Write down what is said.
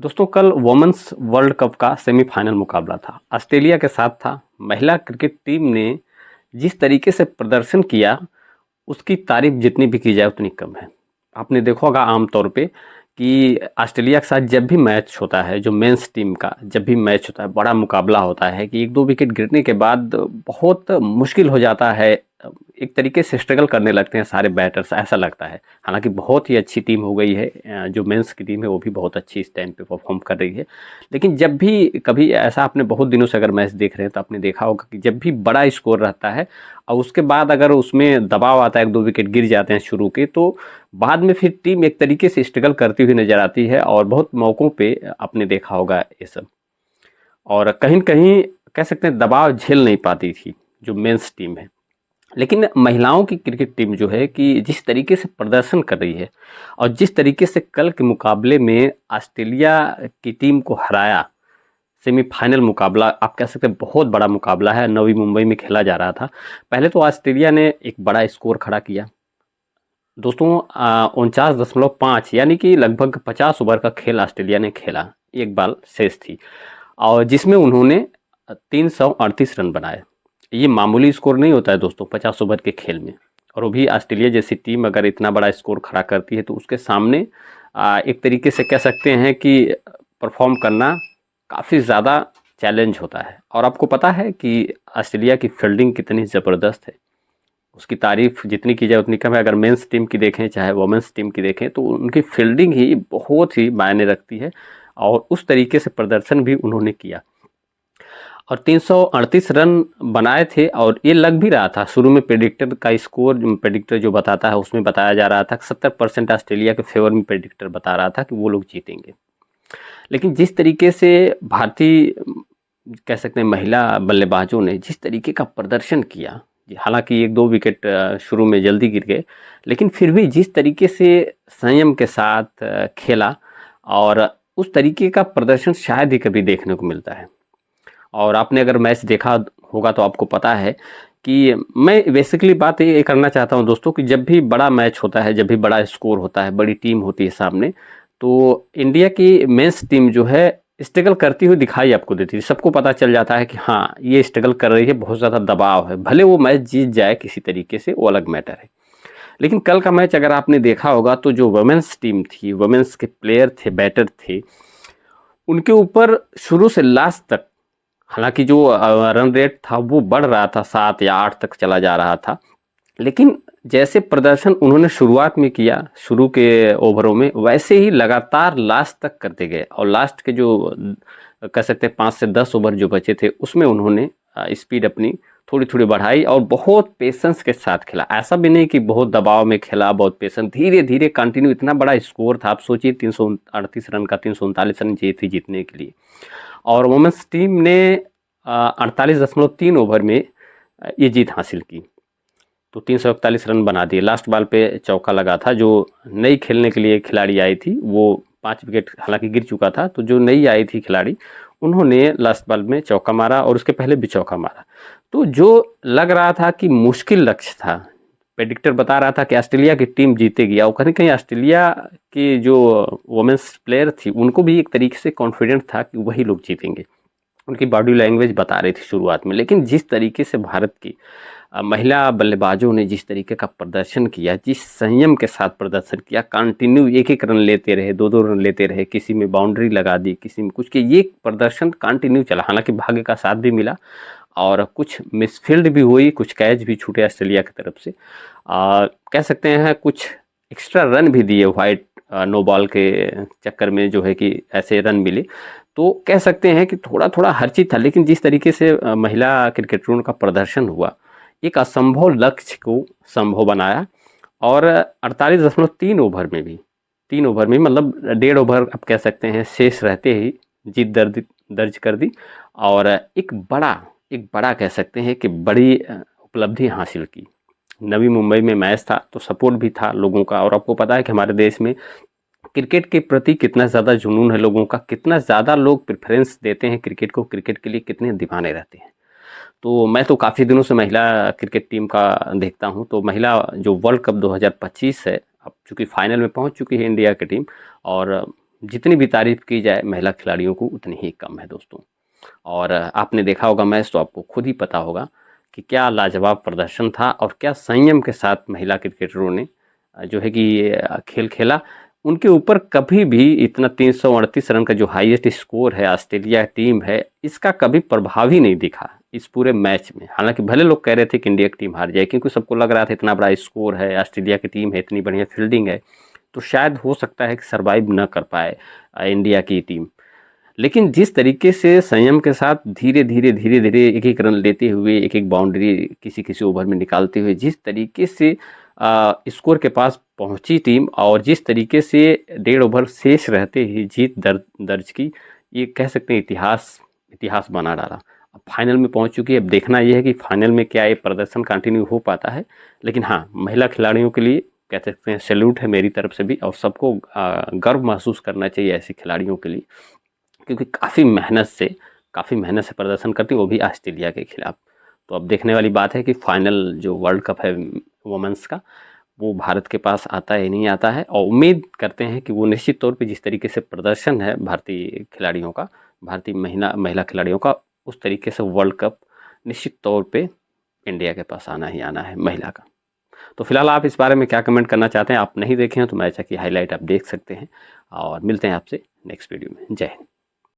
दोस्तों कल women's world cup का सेमीफाइनल मुकाबला था, ऑस्ट्रेलिया के साथ था। महिला क्रिकेट टीम ने जिस तरीके से प्रदर्शन किया, उसकी तारीफ जितनी भी की जाए उतनी कम है। आपने देखा होगा आम तौर पे कि ऑस्ट्रेलिया के साथ जब भी मैच होता है, जो मेंस टीम का जब भी मैच होता है, बड़ा मुकाबला होता है कि एक दो विकेट गिरने के बाद बहुत मुश्किल हो जाता है। एक तरीके से स्ट्रगल करने लगते हैं सारे बैटर्स, ऐसा लगता है। हालांकि बहुत ही अच्छी टीम हो गई है, जो मेंस की टीम है वो भी बहुत अच्छी इस टाइम पे परफॉर्म कर रही है। लेकिन जब भी कभी ऐसा, आपने बहुत दिनों से अगर मैच देख रहे हैं तो आपने देखा होगा कि जब भी बड़ा स्कोर रहता है और उसके बाद अगर उसमें दबाव आता है, एक दो विकेट गिर जाते हैं शुरू के, तो बाद में फिर टीम एक तरीके से स्ट्रगल करती हुई नजर आती है और बहुत मौक़ों पे आपने देखा होगा ये सब। और कहीं न कहीं कह सकते हैं दबाव झेल नहीं पाती थी जो मेंस टीम है। लेकिन महिलाओं की क्रिकेट टीम जो है कि जिस तरीके से प्रदर्शन कर रही है और जिस तरीके से कल के मुकाबले में ऑस्ट्रेलिया की टीम को हराया, सेमीफाइनल मुकाबला आप कह सकते हैं बहुत बड़ा मुकाबला है, नवी मुंबई में खेला जा रहा था। पहले तो ऑस्ट्रेलिया ने एक बड़ा स्कोर खड़ा किया दोस्तों, 49.5, यानी कि लगभग 50 ओवर का खेल ऑस्ट्रेलिया ने खेला, एक बाल शेष थी और जिसमें उन्होंने 338 रन बनाए। ये मामूली स्कोर नहीं होता है दोस्तों 50 ओवर के खेल में, और वो भी ऑस्ट्रेलिया जैसी टीम अगर इतना बड़ा स्कोर खड़ा करती है तो उसके सामने एक तरीके से कह सकते हैं कि परफॉर्म करना काफ़ी ज़्यादा चैलेंज होता है। और आपको पता है कि ऑस्ट्रेलिया की फील्डिंग कितनी ज़बरदस्त है, उसकी तारीफ जितनी की जाए उतनी कम है। अगर मेंस टीम की देखें चाहे वुमेन्स टीम की देखें तो उनकी फील्डिंग ही बहुत ही मायने रखती है और उस तरीके से प्रदर्शन भी उन्होंने किया और 338 रन बनाए थे। और ये लग भी रहा था शुरू में, प्रेडिक्टर का स्कोर, प्रेडिक्टर जो बताता है उसमें बताया जा रहा था 70% ऑस्ट्रेलिया के फेवर में प्रेडिक्टर बता रहा था कि वो लोग जीतेंगे। लेकिन जिस तरीके से भारतीय कह सकते हैं महिला बल्लेबाजों ने जिस तरीके का प्रदर्शन किया, हालांकि एक दो विकेट शुरू में जल्दी गिर गए, लेकिन फिर भी जिस तरीके से संयम के साथ खेला और उस तरीके का प्रदर्शन शायद ही कभी देखने को मिलता है। और आपने अगर मैच देखा होगा तो आपको पता है कि मैं बेसिकली बात ये करना चाहता हूं दोस्तों कि जब भी बड़ा मैच होता है, जब भी बड़ा स्कोर होता है, बड़ी टीम होती है सामने, तो इंडिया की मेंस टीम जो है स्ट्रगल करती हुई दिखाई आपको देती है। सबको पता चल जाता है कि हाँ ये स्ट्रगल कर रही है, बहुत ज़्यादा दबाव है, भले वो मैच जीत जाए किसी तरीके से, वो अलग मैटर है। लेकिन कल का मैच अगर आपने देखा होगा तो जो वुमेन्स टीम थी, वुमेन्स के प्लेयर थे, बैटर थे, उनके ऊपर शुरू से लास्ट तक, हालांकि जो रन रेट था वो बढ़ रहा था, 7 या 8 तक चला जा रहा था, लेकिन जैसे प्रदर्शन उन्होंने शुरुआत में किया शुरू के ओवरों में, वैसे ही लगातार लास्ट तक करते गए। और लास्ट के जो कह सकते हैं 5 से 10 ओवर जो बचे थे उसमें उन्होंने स्पीड अपनी थोड़ी थोड़ी बढ़ाई और बहुत पेशेंस के साथ खेला। ऐसा भी नहीं कि बहुत दबाव में खेला, बहुत पेशेंस, धीरे धीरे कंटिन्यू। इतना बड़ा स्कोर था, आप सोचिए 338 रन का, 339 रन चाहिए थी जीतने के लिए। और वुमेन्स टीम ने 48.3 ओवर में ये जीत हासिल की, तो 341 रन बना दिए। लास्ट बॉल पे चौका लगा था, जो नई खेलने के लिए खिलाड़ी आई थी वो 5 विकेट हालांकि गिर चुका था, तो जो नई आई थी खिलाड़ी उन्होंने लास्ट बॉल में चौका मारा और उसके पहले भी चौका मारा। तो जो लग रहा था कि मुश्किल लक्ष्य था, प्रेडिक्टर बता रहा था कि ऑस्ट्रेलिया की टीम जीतेगी, और कहीं कहीं ऑस्ट्रेलिया की जो वुमेन्स प्लेयर थी उनको भी एक तरीके से कॉन्फिडेंट था कि वही लोग जीतेंगे, उनकी बॉडी लैंग्वेज बता रही थी शुरुआत में। लेकिन जिस तरीके से भारत की महिला बल्लेबाजों ने जिस तरीके का प्रदर्शन किया, जिस संयम के साथ प्रदर्शन किया, कंटिन्यू एक एक रन लेते रहे, दो दो रन लेते रहे, किसी में बाउंड्री लगा दी, किसी में कुछ के, ये प्रदर्शन कंटिन्यू चला। हालांकि भाग्य का साथ भी मिला और कुछ मिसफील्ड भी हुई, कुछ कैच भी छूटे ऑस्ट्रेलिया की तरफ से। कह सकते हैं कुछ एक्स्ट्रा रन भी दिए वाइट नो बॉल के चक्कर में, जो है कि ऐसे रन मिले, तो कह सकते हैं कि थोड़ा थोड़ा हर चीज़ था। लेकिन जिस तरीके से महिला क्रिकेटरों का प्रदर्शन हुआ, एक असंभव लक्ष्य को संभव बनाया। और 48.3 ओवर में भी, 3 ओवर में मतलब 1.5 ओवर आप कह सकते हैं शेष रहते ही जीत दर्ज कर दी और एक बड़ा कह सकते हैं कि बड़ी उपलब्धि हासिल की। नवी मुंबई में मैच था तो सपोर्ट भी था लोगों का, और आपको पता है कि हमारे देश में क्रिकेट के प्रति कितना ज़्यादा जुनून है लोगों का, कितना ज़्यादा लोग प्रेफरेंस देते हैं क्रिकेट को, क्रिकेट के लिए कितने दीवाने रहते हैं। तो मैं तो काफ़ी दिनों से महिला क्रिकेट टीम का देखता हूं, तो महिला जो वर्ल्ड कप 2025 है, अब चूँकि फाइनल में पहुंच चुकी है इंडिया की टीम, और जितनी भी तारीफ़ की जाए महिला खिलाड़ियों को उतनी ही कम है दोस्तों। और आपने देखा होगा मैच तो आपको खुद ही पता होगा कि क्या लाजवाब प्रदर्शन था और क्या संयम के साथ महिला क्रिकेटरों ने जो है कि खेल खेला। उनके ऊपर कभी भी इतना 338 रन का जो हाईएस्ट स्कोर है ऑस्ट्रेलिया टीम है, इसका कभी प्रभाव ही नहीं दिखा इस पूरे मैच में। हालांकि भले लोग कह रहे थे कि इंडिया की टीम हार जाए, क्योंकि सबको लग रहा था इतना बड़ा स्कोर है, ऑस्ट्रेलिया की टीम है, इतनी बढ़िया फील्डिंग है, तो शायद हो सकता है कि सर्वाइव न कर पाए इंडिया की टीम। लेकिन जिस तरीके से संयम के साथ धीरे धीरे एक एक रन लेते हुए, एक एक बाउंड्री किसी किसी ओवर में निकालते हुए जिस तरीके से स्कोर के पास पहुंची टीम, और जिस तरीके से 1.5 ओवर शेष रहते ही जीत दर्ज की, ये कह सकते हैं इतिहास बना डाला। अब फाइनल में पहुंच चुकी है। अब देखना यह है कि फाइनल में क्या ये प्रदर्शन कंटिन्यू हो पाता है। लेकिन हाँ, महिला खिलाड़ियों के लिए कह सकते हैं सैल्यूट है मेरी तरफ से भी, और सबको गर्व महसूस करना चाहिए ऐसी खिलाड़ियों के लिए, क्योंकि काफ़ी मेहनत से प्रदर्शन करती है, वो भी ऑस्ट्रेलिया के खिलाफ। तो अब देखने वाली बात है कि फाइनल जो वर्ल्ड कप है वुमेंस का, वो भारत के पास आता है नहीं आता है। और उम्मीद करते हैं कि वो निश्चित तौर पे जिस तरीके से प्रदर्शन है भारतीय खिलाड़ियों का, भारतीय महिला खिलाड़ियों का, उस तरीके से वर्ल्ड कप निश्चित तौर पे इंडिया के पास आना ही आना है महिला का। तो फिलहाल आप इस बारे में क्या कमेंट करना चाहते हैं? आप नहीं देखे हैं तो मैच की हाईलाइट आप देख सकते हैं, और मिलते हैं आपसे नेक्स्ट वीडियो में। जय हिंद।